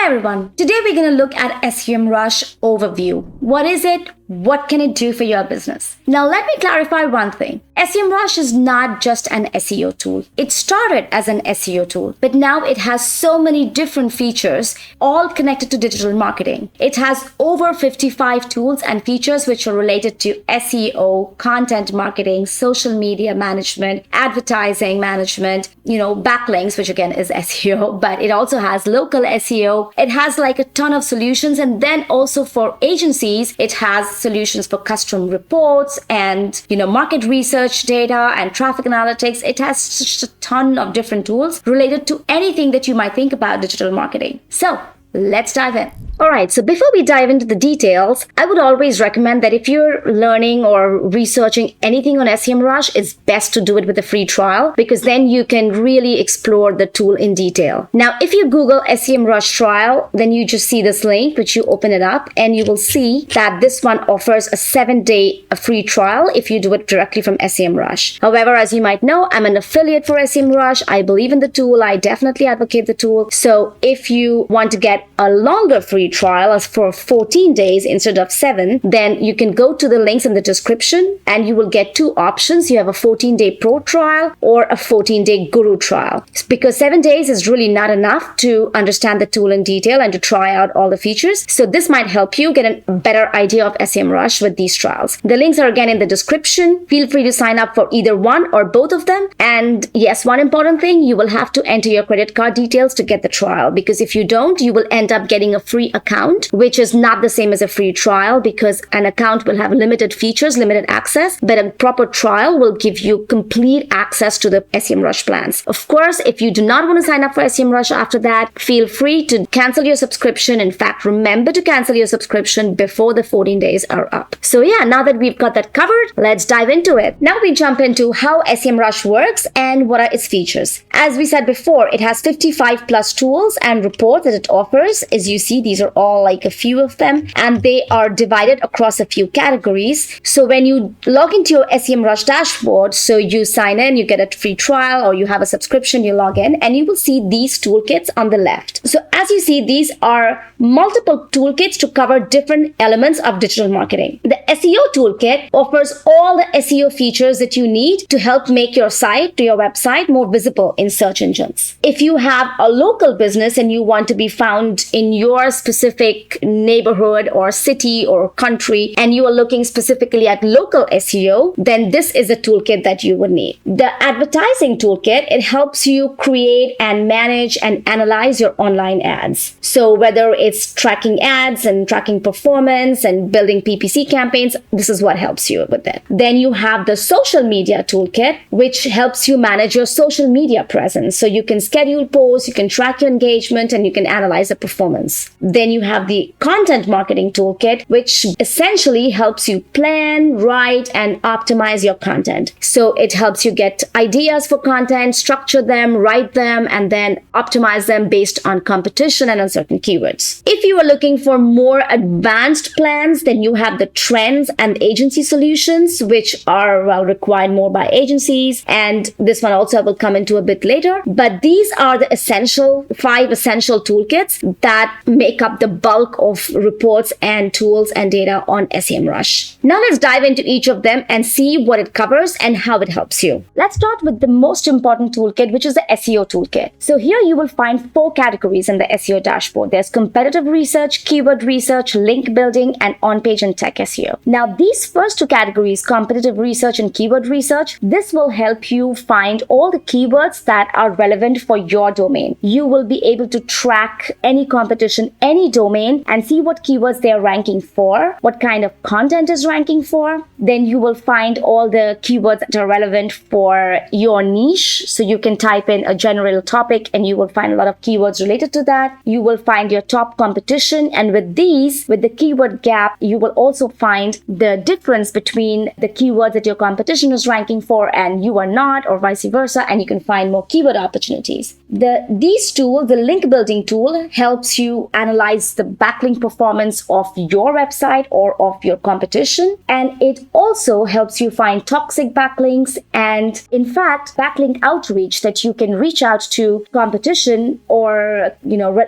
everyone, today we're going to look at Semrush overview. What is it? What can it do for your business? Now let me clarify one thing. Semrush is not just an SEO tool. It started as an SEO tool, but now it has so many different features, all connected to digital marketing. It has over 55 tools and features which are related to SEO, content marketing, social media management, advertising management, backlinks, which again is SEO, but it also has local SEO. It has like a ton of solutions. And then also for agencies, it has solutions for custom reports and, market research data and traffic analytics. It has just a ton of different tools related to anything that you might think about digital marketing. So let's dive in. All right, so before we dive into the details, I would always recommend that if you're learning or researching anything on Semrush, it's best to do it with a free trial because then you can really explore the tool in detail. Now, if you Google Semrush trial, then you just see this link, which you open it up and you will see that this one offers a 7-day free trial if you do it directly from Semrush. However, as you might know, I'm an affiliate for Semrush. I believe in the tool. I definitely advocate the tool. So if you want to get a longer free trial as for 14 days instead of 7, then you can go to the links in the description and you will get two options. You have a 14-day pro trial or a 14-day guru trial. Because 7 days is really not enough to understand the tool in detail and to try out all the features. So this might help you get a better idea of Semrush with these trials. The links are again in the description. Feel free to sign up for either one or both of them. And yes, one important thing, you will have to enter your credit card details to get the trial, because if you don't, you will end up getting a free account, which is not the same as a free trial because an account will have limited features, limited access, but a proper trial will give you complete access to the Semrush plans. Of course, if you do not want to sign up for Semrush after that, feel free to cancel your subscription. In fact, remember to cancel your subscription before the 14 days are up. So yeah, now that we've got that covered, let's dive into it. Now we jump into how Semrush works and what are its features. As we said before, it has 55 plus tools and reports that it offers. As you see, these are all like a few of them, and they are divided across a few categories. So when you log into your Semrush dashboard, so you sign in, you get a free trial, or you have a subscription, you log in, and you will see these toolkits on the left. So as you see, these are multiple toolkits to cover different elements of digital marketing. The SEO Toolkit offers all the SEO features that you need to help make your site, to your website, more visible in search engines. If you have a local business and you want to be found in your specific neighborhood or city or country, and you are looking specifically at local SEO, then this is a toolkit that you would need. The Advertising Toolkit, it helps you create and manage and analyze your online ads. So whether it's tracking ads and tracking performance and building PPC campaigns, this is what helps you with it. Then you have the Social Media Toolkit, which helps you manage your social media presence. So you can schedule posts, you can track your engagement, and you can analyze the performance. Then you have the Content Marketing Toolkit, which essentially helps you plan, write, and optimize your content. So it helps you get ideas for content, structure them, write them, and then optimize them based on competition and on certain keywords. If you are looking for more advanced plans, then you have the Trends and Agency Solutions, which are required more by agencies. And this one also will come into a bit later. But these are the 5 essential toolkits that make up the bulk of reports and tools and data on Semrush. Now let's dive into each of them and see what it covers and how it helps you. Let's start with the most important toolkit, which is the SEO Toolkit. So here you will find 4 categories in the SEO dashboard. There's competitive research, keyword research, link building, and on-page and tech SEO. Now these first 2 categories, competitive research and keyword research, this will help you find all the keywords that are relevant for your domain. You will be able to track any competition, any domain, and see what keywords they are ranking for, what kind of content is ranking for. Then you will find all the keywords that are relevant for your niche. So you can type in a general topic and you will find a lot of keywords related to that. You will find your top competition, and with these, with the keyword gap, you will also find the difference between the keywords that your competition is ranking for and you are not, or vice versa, and you can find more keyword opportunities. These tools, the link building tool, helps you analyze analyze the backlink performance of your website or of your competition. And it also helps you find toxic backlinks and, in fact, backlink outreach that you can reach out to competition or,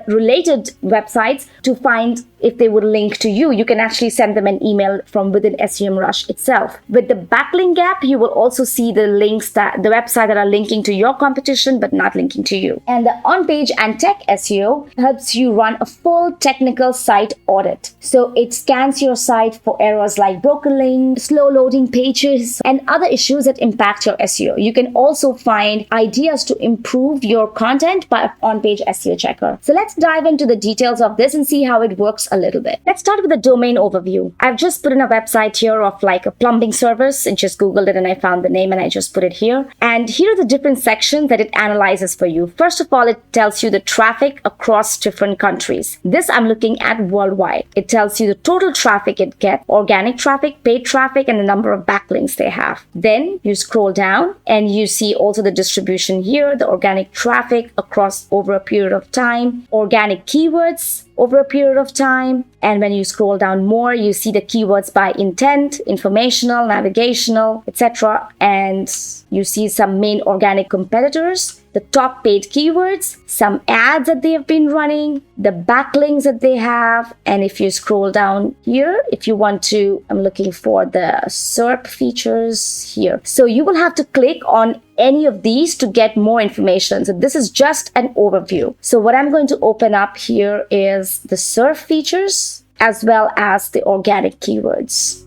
related websites to find if they would link to you. You can actually send them an email from within SEMrush itself. With the backlink gap, you will also see the links that the website that are linking to your competition but not linking to you. And the on-page and tech SEO helps you run a full technical site audit. So it scans your site for errors like broken links, slow loading pages, and other issues that impact your SEO. You can also find ideas to improve your content by on-page SEO Checker. So let's dive into the details of this and see how it works a little bit. Let's start with the domain overview. I've just put in a website here of like a plumbing service and just Googled it and I found the name and I just put it here. And here are the different sections that it analyzes for you. First of all, it tells you the traffic across different countries. This I'm looking at worldwide. It tells you the total traffic it gets, organic traffic, paid traffic, and the number of backlinks they have. Then you scroll down and you see also the distribution here, the organic traffic across over a period of time, organic keywords over a period of time. And when you scroll down more, you see the keywords by intent, informational, navigational, etc. And you see some main organic competitors, the top paid keywords, some ads that they have been running, the backlinks that they have. And if you scroll down here, if you want to, I'm looking for the SERP features here. So you will have to click on any of these to get more information. So this is just an overview. So what I'm going to open up here is the SERP features as well as the organic keywords.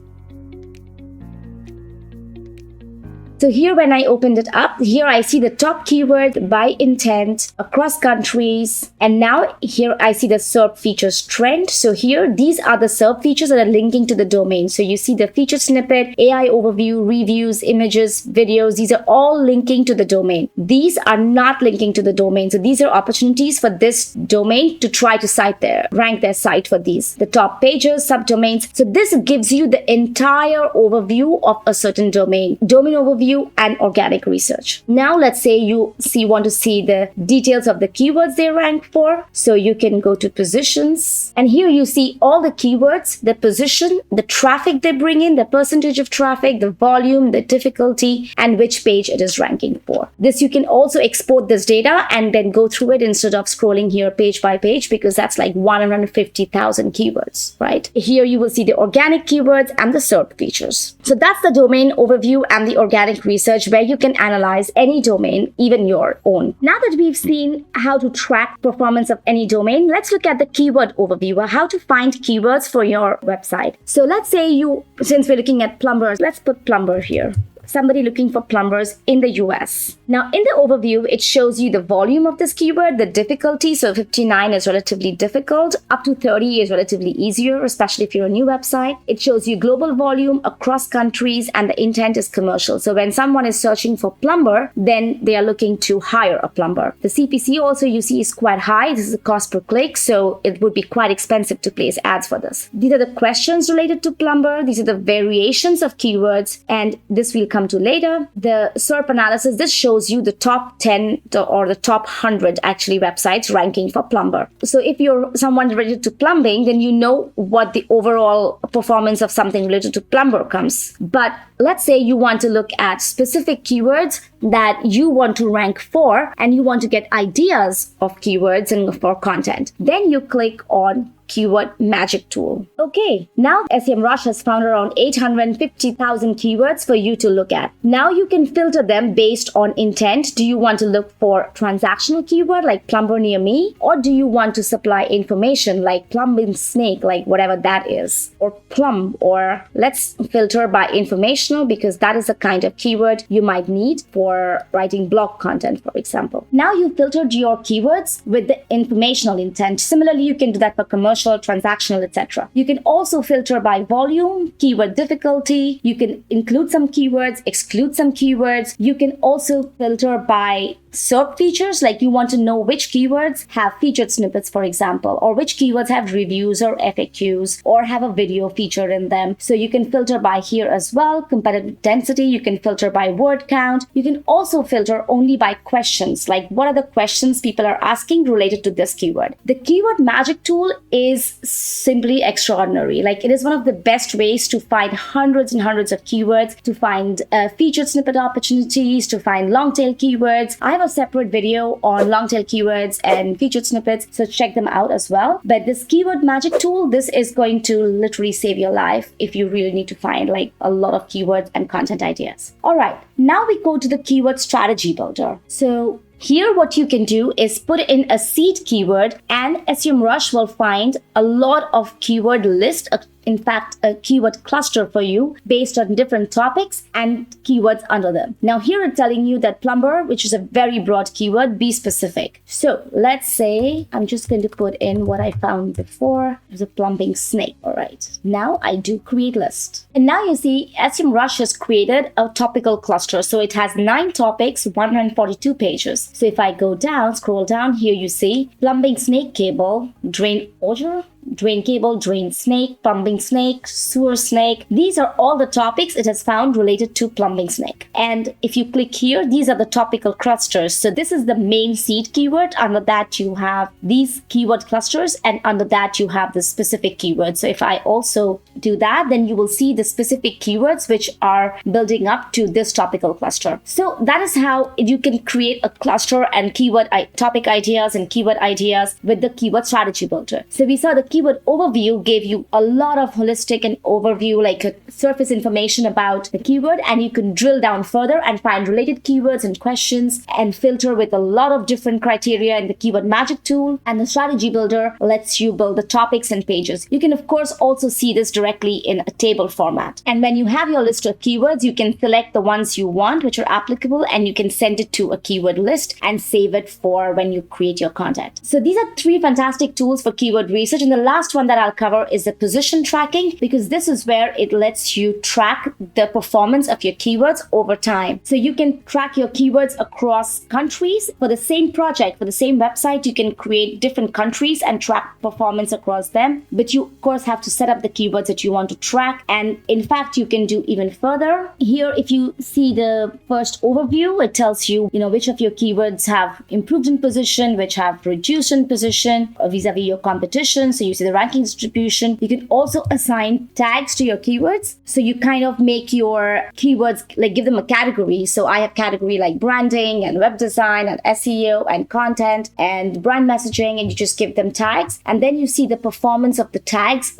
So here when I opened it up, here I see the top keyword by intent across countries. And now here I see the SERP features trend. So here, these are the SERP features that are linking to the domain. So you see the feature snippet, AI overview, reviews, images, videos. These are all linking to the domain. These are not linking to the domain. So these are opportunities for this domain to try to rank their site for these. The top pages, subdomains. So this gives you the entire overview of a certain domain. Domain overview and organic research. Now let's say you want to see the details of the keywords they rank for. So you can go to positions and here you see all the keywords, the position, the traffic they bring in, the percentage of traffic, the volume, the difficulty, and which page it is ranking for. This you can also export this data and then go through it instead of scrolling here page by page because that's like 150,000 keywords, right? Here you will see the organic keywords and the SERP features. So that's the domain overview and the organic research where you can analyze any domain, even your own. Now that we've seen how to track performance of any domain, let's look at the keyword overview or how to find keywords for your website. So let's say since we're looking at plumbers, let's put plumber here. Somebody looking for plumbers in the US. Now in the overview, it shows you the volume of this keyword, the difficulty. So 59 is relatively difficult, up to 30 is relatively easier, especially if you're a new website. It shows you global volume across countries and the intent is commercial. So when someone is searching for plumber, then they are looking to hire a plumber. The CPC also you see is quite high. This is the cost per click. So it would be quite expensive to place ads for this. These are the questions related to plumber. These are the variations of keywords and this will come to later. The SERP analysis, this shows you the top 10 or the top 100 actually websites ranking for plumber. So if you're someone related to plumbing, then you know what the overall performance of something related to plumber comes. But let's say you want to look at specific keywords that you want to rank for and you want to get ideas of keywords and for content. Then you click on Keyword Magic Tool. Okay, now SEMrush has found around 850,000 keywords for you to look at. Now you can filter them based on intent. Do you want to look for transactional keyword like plumber near me? Or do you want to supply information like plumbing snake, like whatever that is? Or plumb, or let's filter by informational because that is the kind of keyword you might need for writing blog content, for example. Now you filtered your keywords with the informational intent. Similarly, you can do that for commercial, transactional, etc. You can also filter by volume, keyword difficulty. You can include some keywords, exclude some keywords. You can also filter by SERP features, like you want to know which keywords have featured snippets, for example, or which keywords have reviews or FAQs or have a video feature in them. So you can filter by here as well. Competitive density, you can filter by word count. You can also filter only by questions, like what are the questions people are asking related to this keyword. The keyword magic tool is simply extraordinary. Like, it is one of the best ways to find hundreds and hundreds of keywords, to find featured snippet opportunities, to find long tail keywords. I have a separate video on long tail keywords and featured snippets, so check them out as well. But this keyword magic tool, this is going to literally save your life if you really need to find like a lot of keywords and content ideas. All right, now we go to the keyword strategy builder. So here, what you can do is put in a seed keyword, and SEMrush will find a lot of keyword list, in fact, a keyword cluster for you based on different topics and keywords under them. Now, here it's telling you that plumber, which is a very broad keyword, be specific. So let's say I'm just going to put in what I found before. There's a plumbing snake. All right. Now I do create list. And now you see SEMrush has created a topical cluster. So it has 9 topics, 142 pages. So if I go down, scroll down, here you see plumbing snake cable, drain odor, drain cable, drain snake, plumbing snake, sewer snake. These are all the topics it has found related to plumbing snake. And if you click here, these are the topical clusters. So this is the main seed keyword. Under that you have these keyword clusters, and under that you have the specific keywords. So if I also do that, then you will see the specific keywords which are building up to this topical cluster. So that is how you can create a cluster and keyword topic ideas and keyword ideas with the keyword strategy builder. So we saw the keyword overview gave you a lot of holistic and overview, like a surface information about the keyword, and you can drill down further and find related keywords and questions and filter with a lot of different criteria in the keyword magic tool. And the strategy builder lets you build the topics and pages. You can of course also see this directly in a table format. And when you have your list of keywords, you can select the ones you want which are applicable, and you can send it to a keyword list and save it for when you create your content. So these are 3 fantastic tools for keyword research. And the last one that I'll cover is the position tracking, because this is where it lets you track the performance of your keywords over time. So you can track your keywords across countries. For the same project, for the same website, you can create different countries and track performance across them. But you of course have to set up the keywords that you want to track. And in fact, you can do even further. Here, if you see the first overview, it tells you, which of your keywords have improved in position, which have reduced in position vis-a-vis your competition. So you see the ranking distribution. You can also assign tags to your keywords. So you kind of make your keywords, like give them a category. So I have category like branding and web design and SEO and content and brand messaging, and you just give them tags. And then you see the performance of the tags,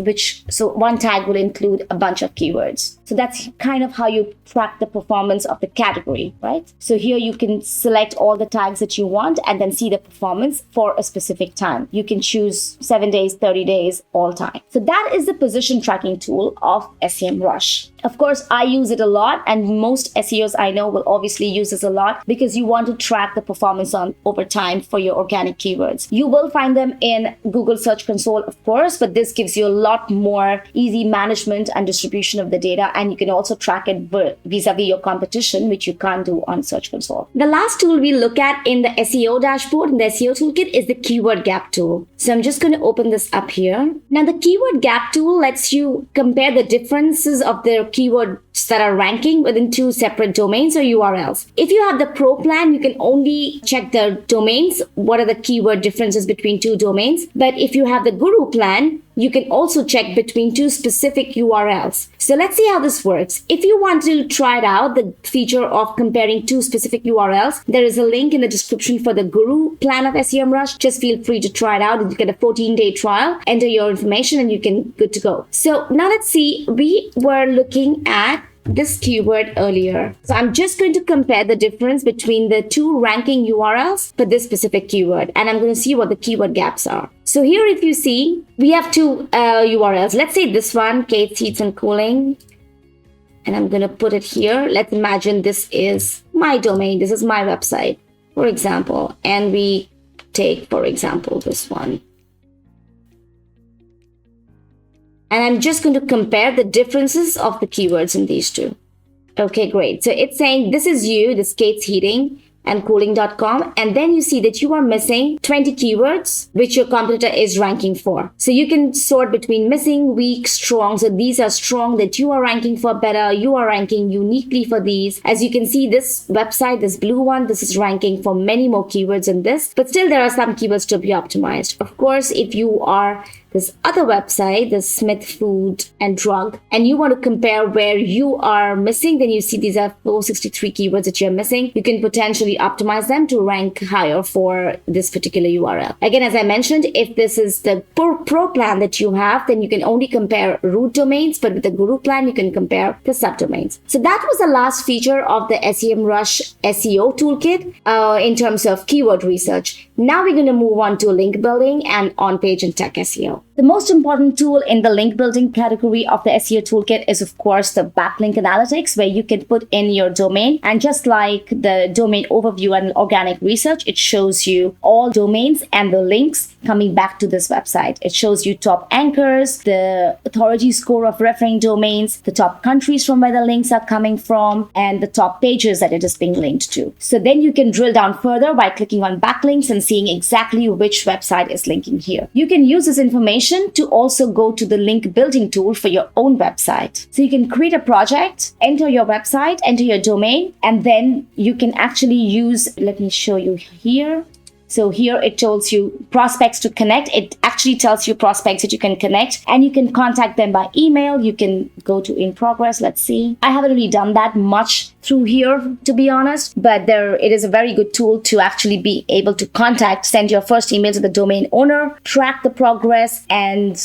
so one tag will include a bunch of keywords. So that's kind of how you track the performance of the category, right? So here you can select all the tags that you want and then see the performance for a specific time. You can choose 7 days, 30 days, all time. So that is the position tracking tool of SEMrush. Of course, I use it a lot, and most SEOs I know will obviously use this a lot because you want to track the performance over time for your organic keywords. You will find them in Google Search Console, of course, but this gives you a lot more easy management and distribution of the data, and you can also track it vis-a-vis your competition, which you can't do on Search Console. The last tool we look at in the SEO dashboard, in the SEO Toolkit, is the keyword gap tool. So I'm just going to open this up here. Now, the keyword gap tool lets you compare the differences of the keywords that are ranking within 2 separate domains or URLs. If you have the Pro plan, you can only check the domains, what are the keyword differences between 2 domains. But if you have the Guru plan, you can also check between 2 specific URLs. So let's see how this works. If you want to try it out, the feature of comparing 2 specific URLs, there is a link in the description for the Guru plan of SEMrush. Just feel free to try it out. You get a 14-day trial, enter your information, and you can good to go. So now let's see, we were looking at this keyword earlier. So I'm just going to compare the difference between the 2 ranking URLs for this specific keyword, and I'm going to see what the keyword gaps are. So here, if you see, we have 2 URLs. Let's say this one, Kate Heats and Cooling, and I'm going to put it here. Let's imagine this is my domain. This is my website, for example, and we take, for example, this one. And I'm just going to compare the differences of the keywords in these 2. Okay, great. So it's saying this is you, this Kate's Heating. and cooling.com, and then you see that you are missing 20 keywords which your competitor is ranking for. So you can sort between missing, weak, strong. So these are strong that you are ranking for better. You are ranking uniquely for these. As you can see, this website, this blue one, this is ranking for many more keywords than this, but still there are some keywords to be optimized. Of course, if you are this other website, the Smith Food and Drug, and you want to compare where you are missing, then you see these are 463 keywords that you're missing. You can potentially optimize them to rank higher for this particular URL. Again, as I mentioned, if this is the pro plan that you have, then you can only compare root domains, but with the Guru plan, you can compare the subdomains. So that was the last feature of the Semrush SEO Toolkit in terms of keyword research. Now we're going to move on to link building and on-page and tech SEO. The most important tool in the link building category of the SEO Toolkit is, of course, the backlink analytics, where you can put in your domain. And just like the domain overview and organic research, it shows you all domains and the links coming back to this website. It shows you top anchors, the authority score of referring domains, the top countries from where the links are coming from, and the top pages that it is being linked to. So then you can drill down further by clicking on backlinks and seeing exactly which website is linking here. You can use this information to also go to the link building tool for your own website. So you can create a project, enter your website, enter your domain, and then you can actually use, let me show you here. So here it tells you prospects to connect. It actually tells you prospects that you can connect, and you can contact them by email. You can go to in progress. Let's see. I haven't really done that much through here, to be honest, but it is a very good tool to actually be able to send your first email to the domain owner, track the progress, and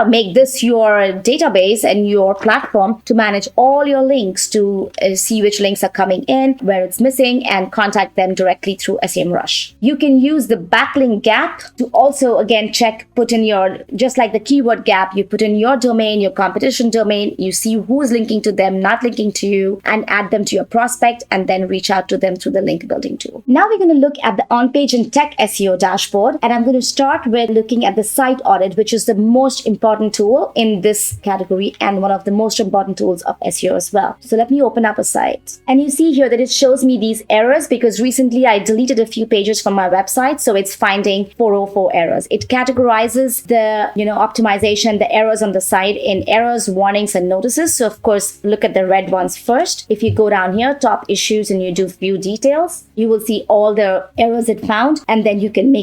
make this your database and your platform to manage all your links, to see which links are coming in, where it's missing, and contact them directly through Semrush. You can use the backlink gap to also, again, put in your, just like the keyword gap, you put in your domain, your competition domain, you see who's linking to them, not linking to you, and add them to your prospect, and then reach out to them through the link building tool. Now we're going to look at the on-page and tech SEO dashboard, and I'm going to start with looking at the site audit, which is the most important tool in this category and one of the most important tools of SEO as well. So let me open up a site, and you see here that it shows me these errors because recently I deleted a few pages from my website, so it's finding 404 errors. It categorizes the optimization, the errors on the site in errors, warnings, and notices. So of course, look at the red ones first. If you go down here, top issues, and you do view details, you will see all the errors it found, and then you can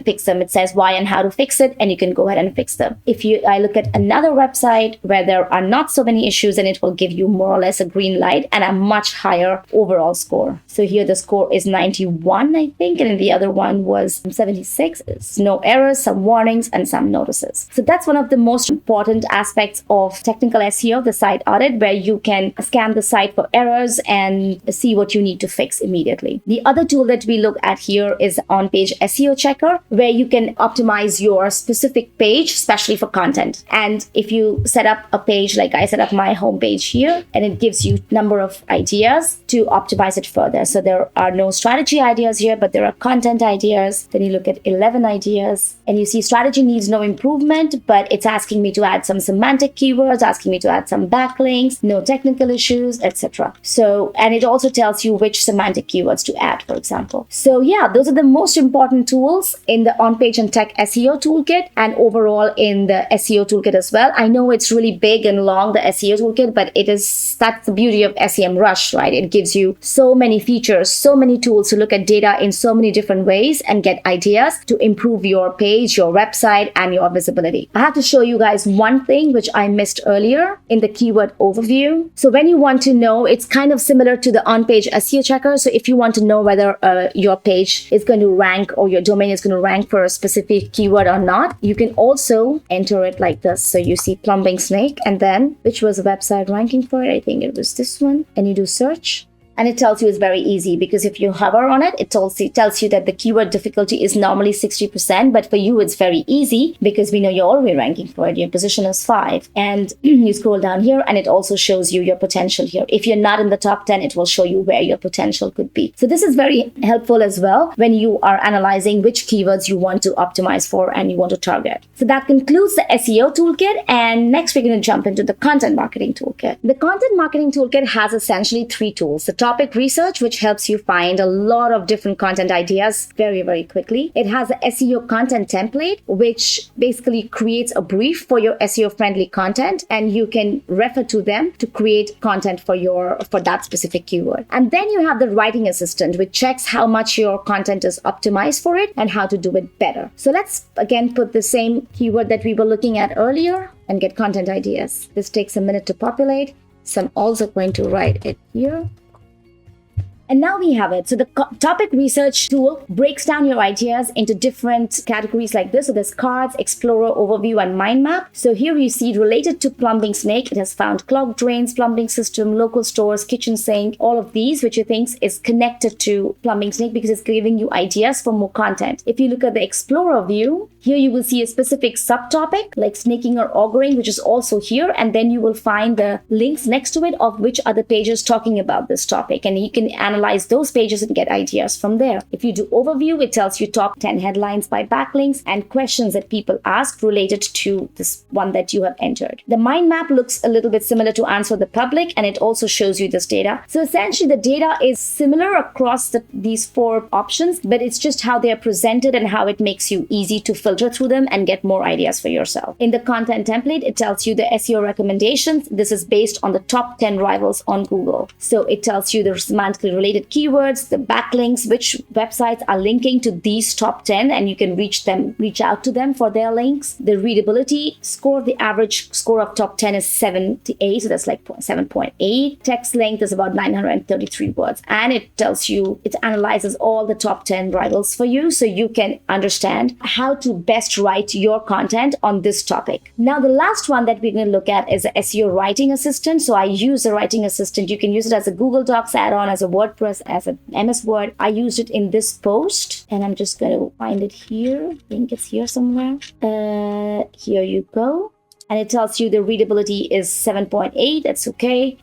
fix them. It says why and how to fix it, and you can go ahead and fix them. I look at another website where there are not so many issues, and it will give you more or less a green light and a much higher overall score. So here the score is 91, I think, and then the other one was 76. It's no errors, some warnings, and some notices. So that's one of the most important aspects of technical SEO, the site audit, where you can scan the site for errors and see what you need to fix immediately. The other tool that we look at here is on-page SEO Checker, where you can optimize your specific page, especially for content. And if you set up a page, like I set up my homepage here, and it gives you a number of ideas to optimize it further. So there are no strategy ideas here, but there are content ideas. Then you look at 11 ideas, and you see strategy needs no improvement, but it's asking me to add some semantic keywords, asking me to add some backlinks, no technical issues, etc. So, and it also tells you which semantic keywords to add, for example. So those are the most important tools in the on-page and tech SEO toolkit, and overall in the SEO toolkit as well. I know it's really big and long, the SEO toolkit, but that's the beauty of Semrush, right? It gives you so many features, so many tools to look at data in so many different ways and get ideas to improve your page, your website, and your visibility. I have to show you guys one thing which I missed earlier in the keyword overview. So when you want to know, it's kind of similar to the on-page SEO checker. So if you want to know whether your page is going to rank or your domain is going to rank for a specific keyword or not, you can also enter it like this. So you see plumbing snake, and then which was the website ranking for it? I think it was this one, and you do search. And it tells you it's very easy, because if you hover on it, it also tells you that the keyword difficulty is normally 60%, but for you it's very easy because we know you're already ranking for it. Your position is 5, and you scroll down here and it also shows you your potential here. If you're not in the top 10, it will show you where your potential could be. So this is very helpful as well when you are analyzing which keywords you want to optimize for and you want to target. So that concludes the SEO toolkit, and next we're going to jump into the content marketing toolkit. The content marketing toolkit has essentially 3 tools. The topic research, which helps you find a lot of different content ideas very, very quickly. It has a SEO Content Template, which basically creates a brief for your SEO-friendly content, and you can refer to them to create content for that specific keyword. And then you have the Writing Assistant, which checks how much your content is optimized for it and how to do it better. So let's again put the same keyword that we were looking at earlier and get content ideas. This takes a minute to populate, so I'm also going to write it here. And now we have it. So the topic research tool breaks down your ideas into different categories like this. So there's cards, explorer, overview, and mind map. So here you see related to plumbing snake, it has found clogged drains, plumbing system, local stores, kitchen sink, all of these, which it thinks is connected to plumbing snake because it's giving you ideas for more content. If you look at the explorer view, here you will see a specific subtopic like snaking or auguring, which is also here. And then you will find the links next to it of which other pages talking about this topic. And you can analyze those pages and get ideas from there. If you do overview, it tells you top 10 headlines by backlinks and questions that people ask related to this one that you have entered. The mind map looks a little bit similar to Answer the Public, and it also shows you this data. So essentially the data is similar across these 4 options, but it's just how they are presented and how it makes you easy to filter through them and get more ideas for yourself. In the content template, it tells you the SEO recommendations. This is based on the top 10 rivals on Google. So it tells you the semantically related keywords, the backlinks, which websites are linking to these top 10, and you can reach out to them for their links. The readability score, the average score of top 10 is 78, so that's like 7.8. Text length is about 933 words, and it tells you, it analyzes all the top 10 rivals for you, so you can understand how to best write your content on this topic. Now, the last one that we're going to look at is the SEO Writing Assistant. So I use the Writing Assistant. You can use it as a Google Docs add-on, as a WordPress, as an MS Word. I used it in this post, and I'm just going to find it here. I think it's here somewhere. Here you go. And it tells you the readability is 7.8. That's okay.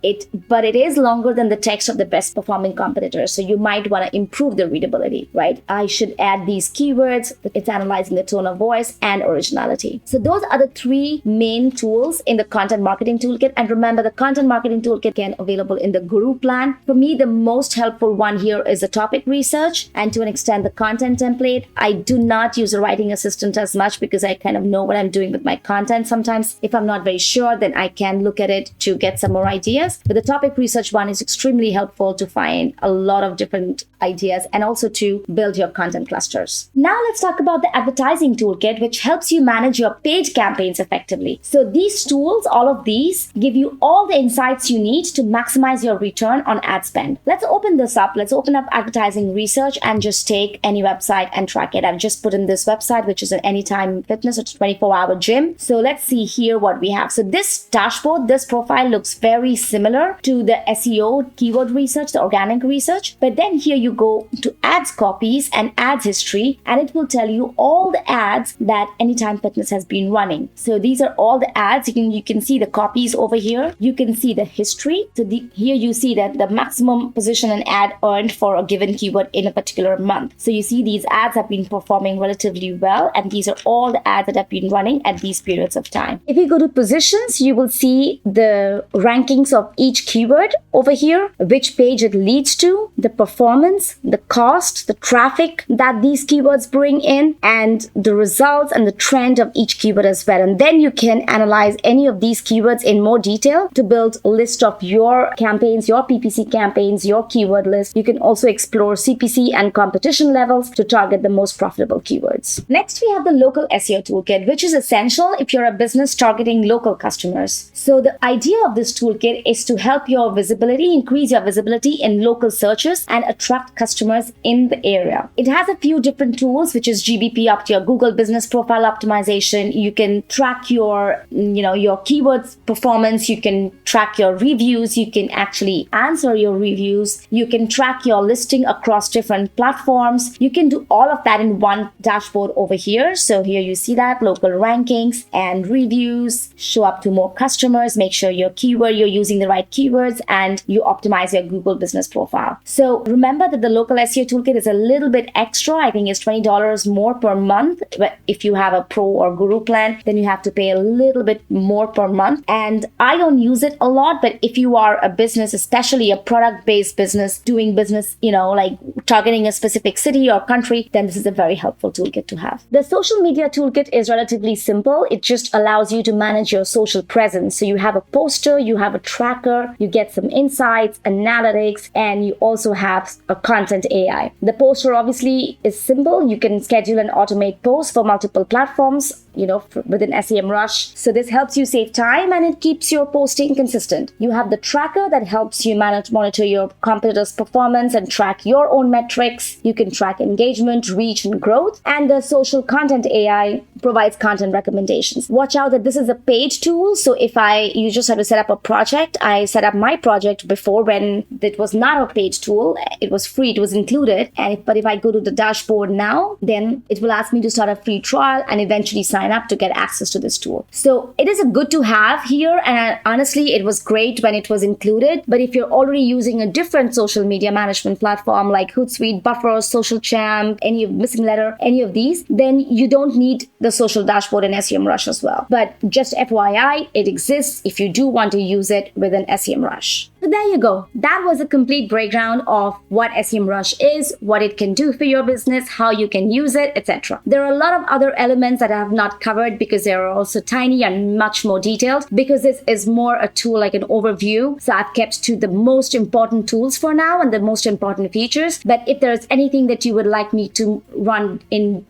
But it is longer than the text of the best performing competitors. So you might want to improve the readability, right? I should add these keywords. It's analyzing the tone of voice and originality. So those are the 3 main tools in the Content Marketing Toolkit. And remember, the Content Marketing Toolkit again available in the Guru plan. For me, the most helpful one here is the topic research, and to an extent, the content template. I do not use a Writing Assistant as much because I kind of know what I'm doing with my content sometimes. If I'm not very sure, then I can look at it to get some more ideas. But the topic research one is extremely helpful to find a lot of different ideas and also to build your content clusters. Now let's talk about the Advertising Toolkit, which helps you manage your paid campaigns effectively. So these tools, all of these, give you all the insights you need to maximize your return on ad spend. Let's open this up. Let's open up Advertising Research and just take any website and track it. I've just put in this website, which is an Anytime Fitness, it's a 24-hour gym. So let's see here what we have. So this dashboard, this profile looks very similar to the SEO keyword research, the organic research. But then here you go to ads copies and ads history, and it will tell you all the ads that Anytime Fitness has been running. So these are all the ads. You can see the copies over here. You can see the history. So here you see that the maximum position an ad earned for a given keyword in a particular month. So you see these ads have been performing relatively well, and these are all the ads that have been running at these periods of time. If you go to positions, you will see the rankings of each keyword over here, which page it leads to, the performance, the cost, the traffic that these keywords bring in, and the results and the trend of each keyword as well. And then you can analyze any of these keywords in more detail to build a list of your campaigns, your PPC campaigns, your keyword list. You can also explore CPC and competition levels to target the most profitable keywords. Next, we have the Local SEO Toolkit, which is essential if you're a business targeting local customers. So the idea of this toolkit is to help your visibility, increase your visibility in local searches and attract customers in the area. It has a few different tools, which is GBP up to your Google Business Profile Optimization. You can track your keywords performance. You can track your reviews. You can actually answer your reviews. You can track your listing across different platforms. You can do all of that in one dashboard over here. So here you see that local rankings and reviews, show up to more customers, make sure you're using the right keywords, and you optimize your Google Business Profile. So remember, the the local SEO toolkit is a little bit extra. I think it's $20 more per month. But if you have a pro or guru plan, then you have to pay a little bit more per month. And I don't use it a lot, but if you are a business, especially a product-based business, doing business, like targeting a specific city or country, then this is a very helpful toolkit to have. The social media toolkit is relatively simple. It just allows you to manage your social presence. So you have a poster, you have a tracker, you get some insights, analytics, and you also have a content AI. The poster obviously is simple. You can schedule and automate posts for multiple platforms, within Semrush. So this helps you save time and it keeps your posting consistent. You have the tracker that helps you monitor your competitors' performance and track your own metrics. You can track engagement, reach, and growth. And the social content AI provides content recommendations. Watch out that this is a paid tool. So you just have to set up a project. I set up my project before when it was not a paid tool. It was free. It was included. But if I go to the dashboard now, then it will ask me to start a free trial and eventually sign up to get access to this tool. So it is a good to have here. And honestly, it was great when it was included. But if you're already using a different social media management platform like Hootsuite, Buffer, Social Champ, any of Missing Letter, any of these, then you don't need the social dashboard in Semrush as well. But just FYI, it exists if you do want to use it within Semrush. So there you go. That was a complete breakdown of what Semrush is, what it can do for your business, how you can use it, etc. There are a lot of other elements that I have not covered because they are also tiny and much more detailed, because this is more a tool like an overview. So I've kept to the most important tools for now and the most important features. But if there's anything that you would like me to run in,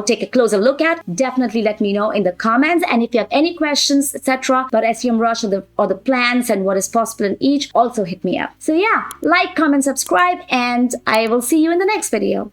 take a closer look at, definitely let me know in the comments. And if you have any questions, etc. about Semrush or the plans and what is possible in each, also hit me up. So yeah, like, comment, subscribe, and I will see you in the next video.